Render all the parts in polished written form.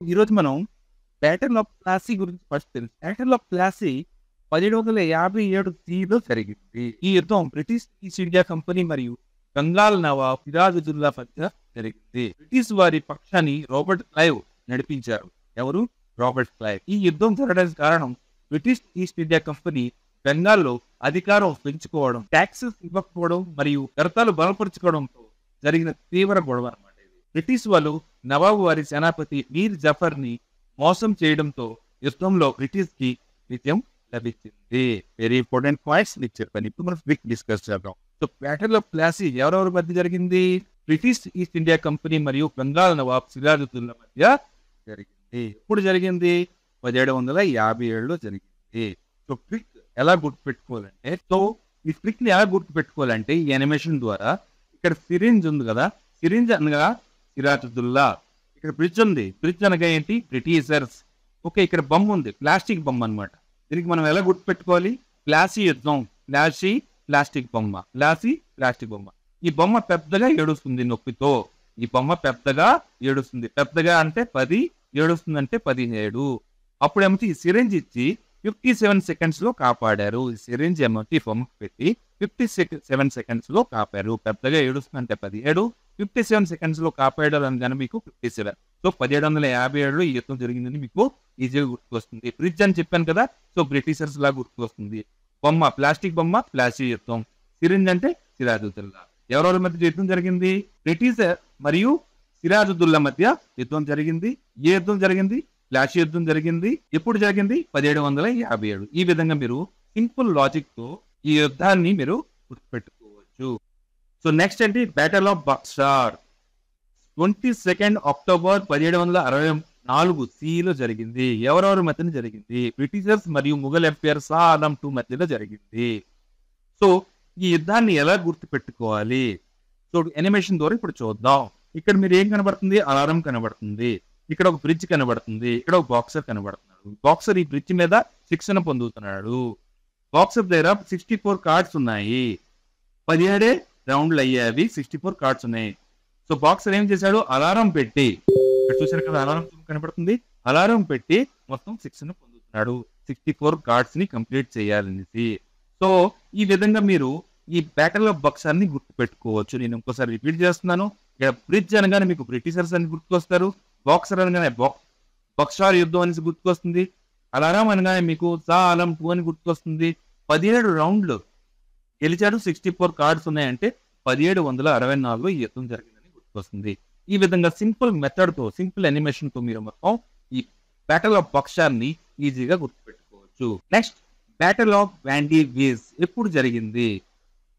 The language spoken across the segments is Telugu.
ఈరోజు మనం బ్యాటిల్ ఆఫ్ ప్లాసీ గురించి ఫస్ట్ తెలుసు. బ్యాటిల్ ఆఫ్ ప్లాసీ 1757 సిలో జరిగింది. ఈ యుద్ధం బ్రిటిష్ ఈస్ట్ ఇండియా కంపెనీ మరియు బెంగాల్ నవాబ్ సిరాజుద్దౌలా మధ్య జరిగింది. బ్రిటిష్ వారి పక్షాన్ని రాబర్ట్ క్లైవ్ నడిపించారు. ఎవరు? Robert Clive. ఈ యుద్ధం జరగడానికి కారణం బ్రిటిష్ ఈస్ట్ ఇండియా కంపెనీ బెంగాల్లో అధికారం పెంచుకోవడం, ట్యాక్సెస్ ఇవ్వకపోవడం మరియు చట్టాలు బలపరుచుకోవడంతో జరిగిన తీవ్ర గొడవ అన్నమాట. బ్రిటిష్ వాళ్ళు నవాబు వారి సేనాపతి మీర్ జఫర్ ని మోసం చేయడంతో యుద్ధంలో బ్రిటిష్ కి విజయం లభించింది. వెరీ ఇంపార్టెంట్ పాయింట్స్ మీకు చెప్పాను. ఇప్పుడు మనం క్విక్ డిస్కస్ చేద్దాం. సో బ్యాటిల్ ఆఫ్ ప్లాసీ ఎవరెవరి మధ్య జరిగింది? బ్రిటిష్ ఈస్ట్ ఇండియా కంపెనీ మరియు బెంగాల్ నవాబ్ సిరాజుద్దౌలా మధ్య జరిగింది. ఎప్పుడు జరిగింది? 1757లో జరిగింది. సో క్విక్ ఎలా గుర్తుపెట్టుకోవాలంటే, ఈ ట్రిక్ ని ఎలా గుర్తుపెట్టుకోవాలంటే ఈ యానిమేషన్ ద్వారా ఇక్కడ సిరింజ్ ఉంది కదా, సిరింజ్ అనగా సిరాజుద్దౌలా, ఇక్కడ బ్రిడ్జ్ ఉంది, బ్రిడ్జ్ అనగా ఏంటి? బ్రిటిషర్స్. ఓకే, ఇక్కడ బొమ్మ ఉంది, ప్లాస్టిక్ బొమ్మ అనమాట. దీనికి మనం ఎలా గుర్తుపెట్టుకోవాలి? ప్లాసీ యుద్ధం, ప్లాసీ ప్లాస్టిక్ బొమ్మ, ప్లాసీ ప్లాస్టిక్ బొమ్మ. ఈ బొమ్మ పెద్దగా ఏడుస్తుంది నొప్పితో. ఈ బొమ్మ పెద్దగా ఏడుస్తుంది. పెద్దగా అంటే 10, ఏడుస్తుంది అంటే 17. అప్పుడేమో ఈ సిరింజ్ ఇచ్చి 57 సెకండ్స్ లో కాపాడారు. ఈ సిరింజ్ ఏమో బొమ్మకు పెట్టి 57 సెకండ్స్ లో కాపారు. పెద్దగా ఏడుస్తుంది అంటే 17, 57 సెకండ్స్ లో కాపాడారు అని కానీ మీకు 57. సో 1757లో ఈ యుద్ధం జరిగిందని మీకు ఈజీగా గుర్తుకొస్తుంది. బ్రిడ్జ్ అని చెప్పాను కదా, సో బ్రిటిషర్స్ లా గుర్తుకొస్తుంది. బొమ్మ ప్లాస్టిక్ బొమ్మ, ప్లాసీ యుద్ధం. సిరింజ్ అంటే సిరాజుద్దౌలా. ఎవరెవరి మధ్య యుద్ధం జరిగింది? బ్రిటిష్ మరియు సిరాజుద్దౌలా మధ్య యుద్ధం జరిగింది. ఏ యుద్ధం జరిగింది? ప్లాసీ యుద్ధం జరిగింది. ఎప్పుడు జరిగింది? 1757. ఈ విధంగా మీరు సింపుల్ లాజిక్ తో ఈ యుద్ధాన్ని మీరు గుర్తుపెట్టుకోవచ్చు. సో నెక్స్ట్ ఏంటి? బ్యాటిల్ ఆఫ్ బక్సార్ 22 అక్టోబర్ 1764 సిలో జరిగింది. ఎవరెవరి మధ్యన జరిగింది? బ్రిటిషర్స్ మరియు ముఘల్ ఎంపైర్ షా ఆలం II మధ్యలో జరిగింది. సో ఈ యుద్ధాన్ని ఎలా గుర్తుపెట్టుకోవాలి? సో యానిమేషన్ ద్వారా ఇప్పుడు చూద్దాం. ఇక్కడ మీరు ఏం కనబడుతుంది? అలారం కనబడుతుంది. ఇక్కడ ఒక బ్రిడ్జ్ కనబడుతుంది. ఇక్కడ ఒక బాక్సర్ కనబడుతున్నాడు. బాక్సర్ ఈ బ్రిడ్జ్ మీద శిక్షణ పొందుతున్నాడు. బాక్సర్ దగ్గర 64 కార్డ్స్ ఉన్నాయి. 17 రౌండ్లు అయ్యావి, 64 కార్డ్స్ ఉన్నాయి. సో బాక్సర్ ఏం చేశాడు? అలారం పెట్టి, ఇక్కడ చూసారు కదా అలారం కనబడుతుంది, అలారం పెట్టి మొత్తం శిక్షణ పొందుతున్నాడు 64 కార్డ్స్ ని కంప్లీట్ చేయాలనేసి. సో ఈ విధంగా మీరు ఈ బ్యాటిల్ ఆఫ్ బక్సార్ ని గుర్తు పెట్టుకోవచ్చు. నేను ఇంకోసారి రిపీట్ చేస్తున్నాను. ఇక్కడ బ్రిడ్జ్ అనగానే మీకు బ్రిటిషర్స్ అని గుర్తుకొస్తారు. బాక్సర్ అనగానే బక్సార్ యుద్ధం అనేసి గుర్తుకొస్తుంది. అలారం అనగానే మీకు షా ఆలం II అని గుర్తుకొస్తుంది. 17 రౌండ్లు గెలిచాడు, 64 కార్డ్స్ ఉన్నాయంటే 1764లో ఈ యుద్ధం జరిగిందని గుర్తుకొస్తుంది. ఈ విధంగా సింపుల్ మెథడ్ తో, సింపుల్ యానిమేషన్ తో మీరు మొత్తం ఈ బ్యాటిల్ ఆఫ్ బక్సార్ ని ఈజీగా గుర్తుపెట్టుకోవచ్చు. నెక్స్ట్ బ్యాటిల్ ఆఫ్ వ్యాండీ వీస్ ఎప్పుడు జరిగింది?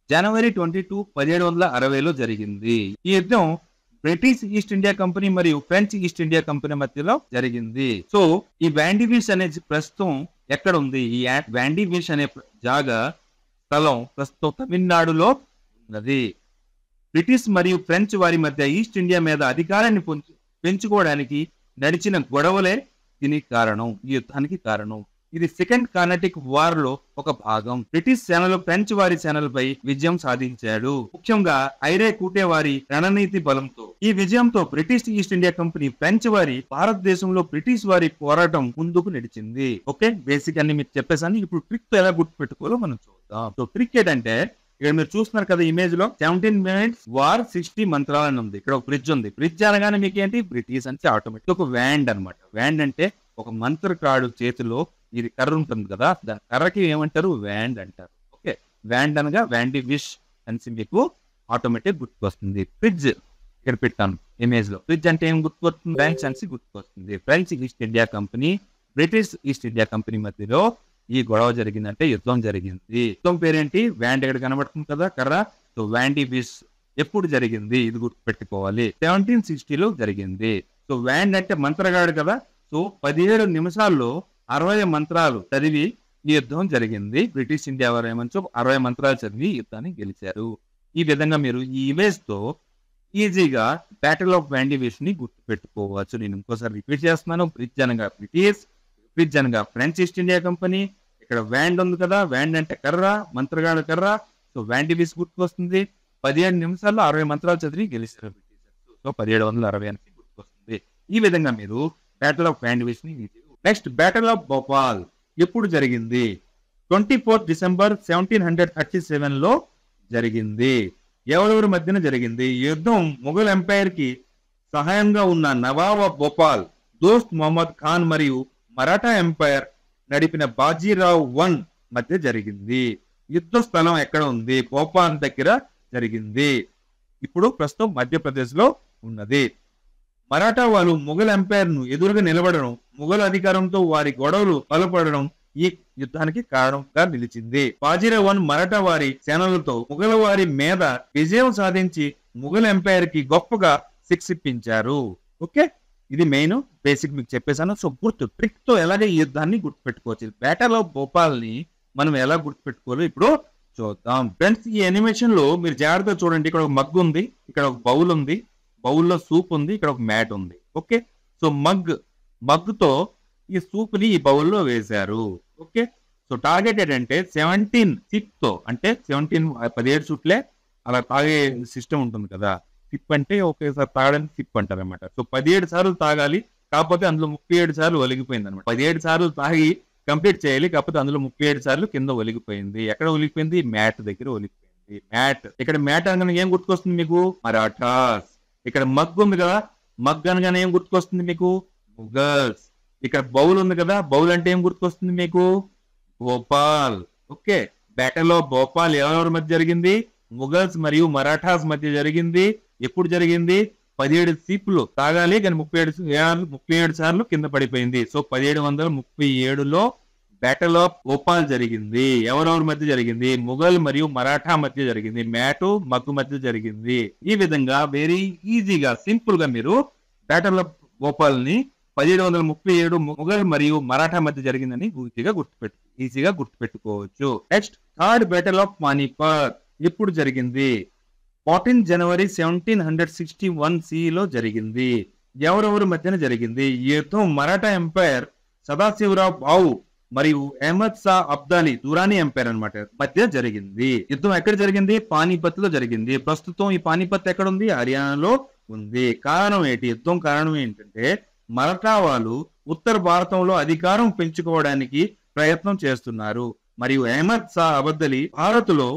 జనవరి 22, 1760లో జరిగింది. ఈ యుద్ధం బ్రిటిష్ ఈస్ట్ ఇండియా కంపెనీ మరియు ఫ్రెంచ్ ఈస్ట్ ఇండియా కంపెనీ మధ్యలో జరిగింది. సో ఈ వ్యాండీవిష్ అనే ప్రస్తుతం ఎక్కడ ఉంది? ఈ వ్యాండీవిష్ అనే జాగా స్థలం ప్రస్తుతం తమిళనాడులో ఉన్నది. బ్రిటిష్ మరియు ఫ్రెంచ్ వారి మధ్య ఈస్ట్ ఇండియా మీద అధికారాన్ని పెంచుకోవడానికి నడిచిన గొడవలే దీనికి కారణం, ఈ యుద్ధానికి కారణం. ఇది సెకండ్ కార్నటిక్ వార్ లో ఒక భాగం. బ్రిటిష్ సేనలు ఫ్రెంచ్ వారి సేనలపై విజయం సాధించాడు, ముఖ్యంగా ఐరే కూటే వారి రణనీతి బలంతో. ఈ విజయంతో British east India company French వారి భారతదేశంలో బ్రిటిష్ వారి పోరాటం ముందుకు నడిచింది. ఓకే, బేసిక్ అన్ని మీకు చెప్పేసాను. ఇప్పుడు ట్రిక్ ఎలా గుర్తుపెట్టుకోవాలో మనం చూద్దాం. సో ట్రిక్ ఏంటంటే, ఇక్కడ మీరు చూస్తున్నారు కదా ఇమేజ్ లో 17 minutes వార్ 60 మంత్రాలు అని ఉంది. ఇక్కడ ఒక బ్రిడ్జ్ ఉంది. బ్రిడ్జ్ అనగానే మీకు ఏంటి? బ్రిటిష్ అంటే ఆటోమేటిక్ ఒక వ్యాండ్ అనమాట. వ్యాండ్ అంటే ఒక మంత్రకాడు చేతిలో ఇది కర్ర ఉంటుంది కదా, కర్రకి ఏమంటారు? వ్యాండ్ అంటారు. ఓకే, వ్యాండ్ అనగా వ్యాండీ విష్ అని మీకు ఆటోమేటిక్ గుర్తుకొస్తుంది. బ్రిడ్జ్ ఇక్కడ పెట్టాను ఇమేజ్ లో. బ్రిడ్జ్ అంటే ఏం గుర్తుకొస్తుంది? ఫ్రెంచ్ అని గుర్తుకొస్తుంది. French east India company, British east India company మధ్యలో ఈ గొడవ జరిగిందంటే యుద్ధం జరిగింది. యుద్ధం పేరేంటి? వ్యాండ్. ఇక్కడ కనబడుతుంది కదా కర్ర. సో వ్యాండీ విష్ ఎప్పుడు జరిగింది? ఇది గుర్తుపెట్టుకోవాలి. 1760లో జరిగింది. సో వ్యాండ్ అంటే మంత్రగాడు కదా. సో 17 నిమిషాల్లో 60 మంత్రాలు చదివి ఈ యుద్ధం జరిగింది. బ్రిటిష్ ఇండియా వారు ఏమంచో 60 మంత్రాలు చదివి యుద్ధాన్ని గెలిచారు. ఈ విధంగా మీరు ఈ ఇమేజ్ తో ఈజీగా బ్యాటిల్ ఆఫ్ వ్యాండీవిష్ ని గుర్తు పెట్టుకోవచ్చు. నేను ఇంకోసారి రిపీట్ చేస్తున్నాను. బ్రిడ్జ్ అనగా బ్రిటిష్, బ్రిడ్జ్ అనగా ఫ్రెంచ్ ఈస్ట్ ఇండియా కంపెనీ. ఇక్కడ వ్యాండ్ ఉంది కదా, వ్యాండ్ అంటే కర్ర, మంత్రగాడు కర్ర. సో వ్యాండీవిష్ గుర్తుకొస్తుంది. 17 నిమిషాల్లో 60 మంత్రాలు చదివి గెలిచారు బ్రిటిషర్స్. సో 1760 అని గుర్తుకొస్తుంది. ఈ విధంగా మీరు బ్యాటిల్ ఆఫ్ శాండ్విచ్ ని నెక్స్ట్ బ్యాటిల్ ఆఫ్ భోపాల్ ఎప్పుడు జరిగింది? 24 డిసెంబర్ 1737 లో జరిగింది. ఎవరెవరి మధ్యన జరిగింది? యుద్ధం ముఘల్ ఎంపైర్ కి సహాయంగా ఉన్న నవాబ్ ఆఫ్ భోపాల్ దోస్త్ మొహమ్మద్ ఖాన్ మరియు మరాఠా ఎంపైర్ నడిపిన బాజీరావ్ I మధ్య జరిగింది. యుద్ధ స్థలం ఎక్కడ ఉంది? భోపాల్ దగ్గర జరిగింది. ఇప్పుడు ప్రస్తుతం మధ్యప్రదేశ్ లో ఉన్నది. మరాఠా వాళ్ళు ముఘల్ ఎంపైర్ ను ఎదురుగా నిలబడడం, ముఘల్ అధికారంతో వారి గొడవలు బలపడడం ఈ యుద్ధానికి కారణంగా నిలిచింది. బాజీరావ్ I మరాఠా వారి సేనలతో ముఘల్ వారి మీద విజయం సాధించి ముఘల్ ఎంపైర్ కి గొప్పగా శిక్షిప్పించారు. ఓకే, ఇది మెయిన్ బేసిక్ మీకు చెప్పేశాను. సో ట్రిక్ తో ఎలాగే ఈ యుద్ధాన్ని గుర్తుపెట్టుకోవచ్చు. బ్యాటిల్ ఆఫ్ భోపాల్ ని మనం ఎలా గుర్తుపెట్టుకోవాలో ఇప్పుడు చూద్దాం. ఫ్రెండ్స్, ఈ అనిమేషన్ లో మీరు జాగ్రత్తగా చూడండి. ఇక్కడ ఒక మగ్ ఉంది, ఇక్కడ ఒక బౌల్ ఉంది, బౌల్లో సూప్ ఉంది, ఇక్కడ ఒక మ్యాట్ ఉంది. ఓకే, సో మగ్ తో ఈ సూప్ ని ఈ బౌల్లో వేశారు. ఓకే, సో టార్గెట్ ఏంటంటే 17 సిప్ తో, అంటే 17 సూట్లే అలా తాగే సిస్టమ్ ఉంటుంది కదా. సిప్ అంటే ఒకేసారి తాగడానికి సిప్ అంటారు అనమాట. సో 17 సార్లు తాగాలి, కాకపోతే అందులో 37 సార్లు ఒలిగిపోయింది అనమాట. 17 సార్లు తాగి కంప్లీట్ చేయాలి, కాకపోతే అందులో 37 సార్లు కింద ఒలిగిపోయింది. ఎక్కడ ఒలిగిపోయింది? మ్యాట్ దగ్గర ఒలిగిపోయింది. మ్యాట్, ఇక్కడ మ్యాట్ అనగానే ఏం గుర్తుకొస్తుంది మీకు? మరాఠాస్. ఇక్కడ మగ్ ఉంది కదా, మగ్ అనగానే ఏం గుర్తుకొస్తుంది మీకు? ముఘల్స్. ఇక్కడ బౌల్ ఉంది కదా, బౌల్ అంటే ఏం గుర్తుకొస్తుంది మీకు? Bhopal. Okay, battle of Bhopal ఎవరెవరి మధ్య జరిగింది? ముఘల్స్ మరియు మరాఠాస్ మధ్య జరిగింది. ఎప్పుడు జరిగింది? 17 సీపులు తాగాలి, కానీ 37 సార్లు కింద పడిపోయింది. సో 1737లో బ్యాటిల్ ఆఫ్ భోపాల్ జరిగింది. ఎవరెవరి మధ్య జరిగింది? ముఘల్ మరియు మరాఠా మధ్య జరిగింది. మ్యాటు మగ్గు మధ్య జరిగింది. ఈ విధంగా వెరీ ఈజీగా సింపుల్ గా మీరు బ్యాటిల్ ఆఫ్ భోపాల్ ని 1737 ముఘల్ మరియు మరాఠా మధ్య జరిగిందని ఈజీగా గుర్తుపెట్టుకోవచ్చు. Next third battle of Panipat ఎప్పుడు జరిగింది? 14 జనవరి 1761 లో జరిగింది. ఎవరెవరి మధ్యన జరిగింది? ఈ యుద్ధం మరాఠా ఎంపైర్ సదాశివరావు బావు మరియు అహ్మద్ షా అబ్దాలి దురానీ ఎంపైర్ అన్నమాట మధ్య జరిగింది. యుద్ధం ఎక్కడ జరిగింది? పానీపత్ లో జరిగింది. ప్రస్తుతం ఈ పానీపత్ ఎక్కడ ఉంది? హర్యానాలో ఉంది. కారణం ఏంటి? యుద్ధం కారణం ఏంటంటే మరాఠా వాళ్ళు ఉత్తర భారతంలో అధికారం పెంచుకోవడానికి ప్రయత్నం చేస్తున్నారు మరియు అహ్మద్ షా అబ్దాలి భారత్లో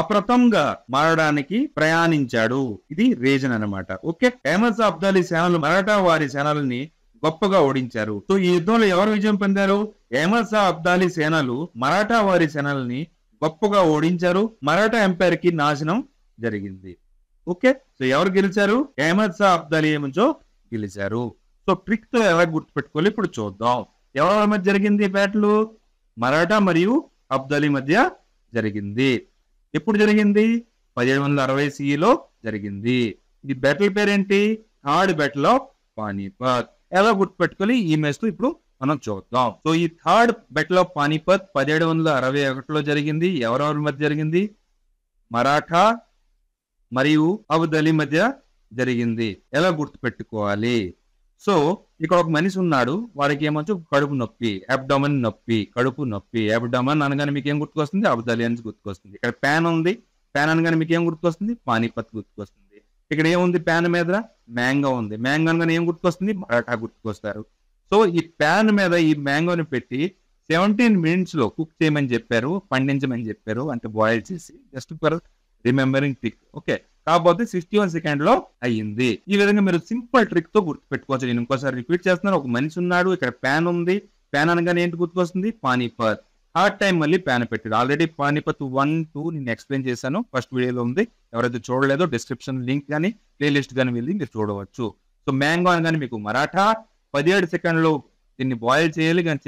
అప్రతంగా మారడానికి ప్రయాణించాడు. ఇది రీజన్ అన్నమాట. ఓకే, అహ్మద్ షా అబ్దాలి సేనలు మరాఠా వారి సేనలని గొప్పగా ఓడించారు. సో ఈ యుద్ధంలో ఎవరు విజయం పొందారు? అహ్మద్ షా అబ్దాలి సేనలు మరాఠా వారి సేనల్ని గొప్పగా ఓడించారు. మరాఠా ఎంపైర్ కి నాశనం జరిగింది. ఓకే, సో ఎవరు గెలిచారు? అహ్మద్ షా అబ్దాలి ఏమో గెలిచారు. సో ట్రిక్ తో ఎలా గుర్తుపెట్టుకోవాలి ఇప్పుడు చూద్దాం. ఎవరి మధ్య జరిగింది బ్యాటిల్? మరాఠా మరియు అబ్దాలి మధ్య జరిగింది. ఎప్పుడు జరిగింది? 1760 లో జరిగింది. ఈ బ్యాటిల్ పేరేంటి? Third battle of Panipat. ఎలా గుర్తుపెట్టుకోవాలి ఈ ఇమేజ్ తో ఇప్పుడు మనం చూద్దాం. సో ఈ థర్డ్ బ్యాటిల్ ఆఫ్ పానీపత్ 1761లో జరిగింది. ఎవరెవరి మధ్య జరిగింది? మరాఠా మరియు అబ్దాలి మధ్య జరిగింది. ఎలా గుర్తుపెట్టుకోవాలి? సో ఇక్కడ ఒక మనిషి ఉన్నాడు, వాడికి ఏమొచ్చు కడుపు నొప్పి, అబ్డామన్ నొప్పి, కడుపు నొప్పి. అబ్డామన్ అనగానే మీకు ఏం గుర్తుకొస్తుంది? అబ్దాలి అని గుర్తుకొస్తుంది. ఇక్కడ ప్యాన్ ఉంది, ప్యాన్ అనగానే మీకు ఏం గుర్తుకొస్తుంది? పానీపత్ గుర్తుకొస్తుంది. ఇక్కడ ఏముంది? ప్యాన్ మీద మ్యాంగో ఉంది, మ్యాంగో అనగానే ఏం గుర్తుకొస్తుంది? మరాఠా గుర్తుకొస్తారు. సో ఈ ప్యాన్ మీద ఈ మ్యాంగోని పెట్టి 17 minutes లో కుక్ చేయమని చెప్పారు, పండించమని చెప్పారు, అంటే బాయిల్ చేసి, just for remembering trick. Okay, కాకపోతే 61 seconds లో అయ్యింది. ఈ విధంగా మీరు సింపుల్ ట్రిక్ తో గుర్తుపెట్టుకోవచ్చు. నేను ఇంకోసారి రిపీట్ చేస్తున్నాను. ఒక మనిషి ఉన్నాడు, ఇక్కడ ప్యాన్ ఉంది, ప్యాన్ అనగానే ఏంటి గుర్తుకొస్తుంది? పానీపత్. థర్డ్ టైం మళ్ళీ ప్యాన్ పెట్టాడు. ఆల్రెడీ పానీపత్ 1, 2 నేను ఎక్స్ప్లెయిన్ చేశాను, ఫస్ట్ వీడియోలో ఉంది. ఎవరైతే చూడలేదో డిస్క్రిప్షన్ లింక్ కానీ ప్లేలిస్ట్ కానీ వెళ్ళి మీరు చూడవచ్చు. సో మ్యాంగో అనగానే మీకు మరాఠా 17 seconds లో దీన్ని బాయిల్ చేయాలి, కానీ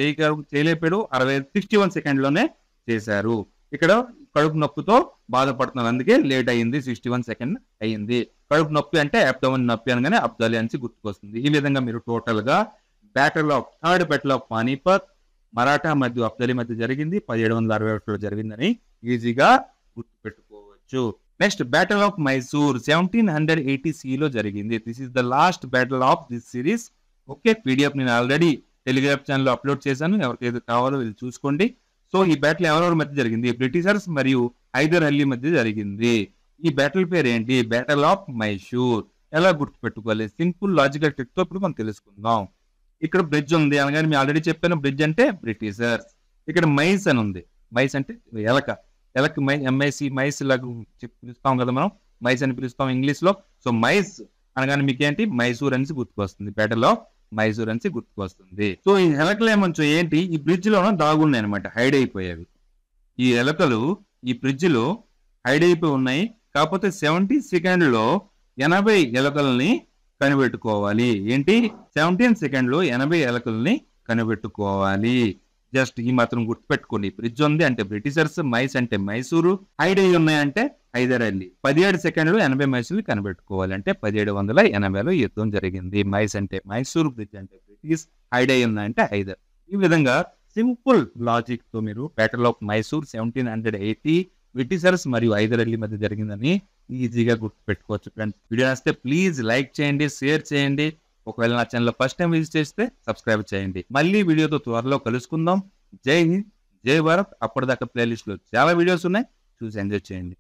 చేయలేపాడు. 61 seconds లోనే చేశారు. ఇక్కడ కడుపు నొప్పితో బాధపడుతున్నారు, అందుకే లేట్ అయ్యింది, 61 seconds అయ్యింది. కడుపు నొప్పి అంటే అబ్డామన్ నొప్పి అనగానే అబ్దాలి అని గుర్తుకొస్తుంది. ఈ విధంగా మీరు టోటల్ గా third battle of Panipat Maratha మరియు అబ్దాలి మధ్య జరిగింది, 1761లో జరిగిందని ఈజీగా గుర్తుపెట్టుకోవచ్చు. నెక్స్ట్ బ్యాటిల్ ఆఫ్ మైసూర్ 1780 లో జరిగింది. This is the last battle of this series. Okay, PDF నేను ఆల్రెడీ టెలిగ్రామ్ ఛానల్ లో అప్లోడ్ చేశాను, ఎవరికైతే కావాలో వీళ్ళు చూసుకోండి. సో ఈ బ్యాటిల్ ఎవరెవరి మధ్య జరిగింది? బ్రిటిషర్స్ మరియు హైదర్ అలీ మధ్య జరిగింది. ఈ బ్యాటిల్ పేరు ఏంటి? Battle of Mysore. ఎలా గుర్తుపెట్టుకోవాలి? సింపుల్ లాజికల్ ట్రిక్ తో ఇప్పుడు మనం తెలుసుకుందాం. ఇక్కడ బ్రిడ్జ్ ఉంది అనగానే మేము ఆల్రెడీ చెప్పాను, బ్రిడ్జ్ అంటే బ్రిటిషర్స్. ఇక్కడ మైస్ అని ఉంది, మైస్ అంటే ఎలక, ఎలక ఎంఐసి మైస్ లాగా పిలుస్తాం కదా మనం, మైస్ అని పిలుస్తాం ఇంగ్లీష్ లో. సో మైస్ అనగానే మీకు ఏంటి, మైసూర్ అనేసి గుర్తుకొస్తుంది, పేటలో మైసూర్ అనేసి గుర్తుకొస్తుంది. సో ఈ ఎలకలు ఏమంచో ఏంటి, ఈ బ్రిడ్జ్ లోనో దాగున్నాయి అనమాట, హైడ్ అయిపోయేవి. ఈ ఎలకలు ఈ బ్రిడ్జ్ లో హైడ్ అయిపోయి ఉన్నాయి. కాకపోతే 70 సెకండ్లో 80 ఎలకల్ని కనిపెట్టుకోవాలి. ఏంటి, 17 సెకండ్లో 80 ఎలకల్ని కనిపెట్టుకోవాలి. జస్ట్ ఈ మాత్రం గుర్తుపెట్టుకోండి. బ్రిడ్జ్ ఉంది అంటే బ్రిటిషర్స్, మైస్ అంటే మైసూరు, హైడ్ అయి ఉన్నాయంటే హైదరాబాద్. 17 సెకండ్లు 80 మైసూర్లు కనిపెట్టుకోవాలి అంటే 1780లో యుద్ధం జరిగింది. మైస్ అంటే మైసూర్, బ్రిడ్జ్ అంటే బ్రిటిష్, హైడ్ అయి ఉన్నాయంటే హైదర్. ఈ విధంగా సింపుల్ లాజిక్ తో మీరు బ్యాటిల్ ఆఫ్ మైసూర్ 1780 బ్రిటిషర్స్ మరియు హైదర్ అలీ మధ్య జరిగిందని ఈజీగా గుర్తుపెట్టుకోవచ్చు. ఫ్రెండ్స్, వీడియో నచ్చితే ప్లీజ్ లైక్ చేయండి, షేర్ చేయండి. ఒకవేళ నా ఛానల్ ఫస్ట్ టైం విజిట్ చేస్తే సబ్స్క్రైబ్ చేయండి. మళ్ళీ వీడియోతో త్వరలో కలుసుకుందాం. జై హింద్, జై భారత్. అప్పటిదాకా ప్లేలిస్ట్ లో చాలా వీడియోస్ ఉన్నాయి, చూసి ఎంజాయ్ చేయండి.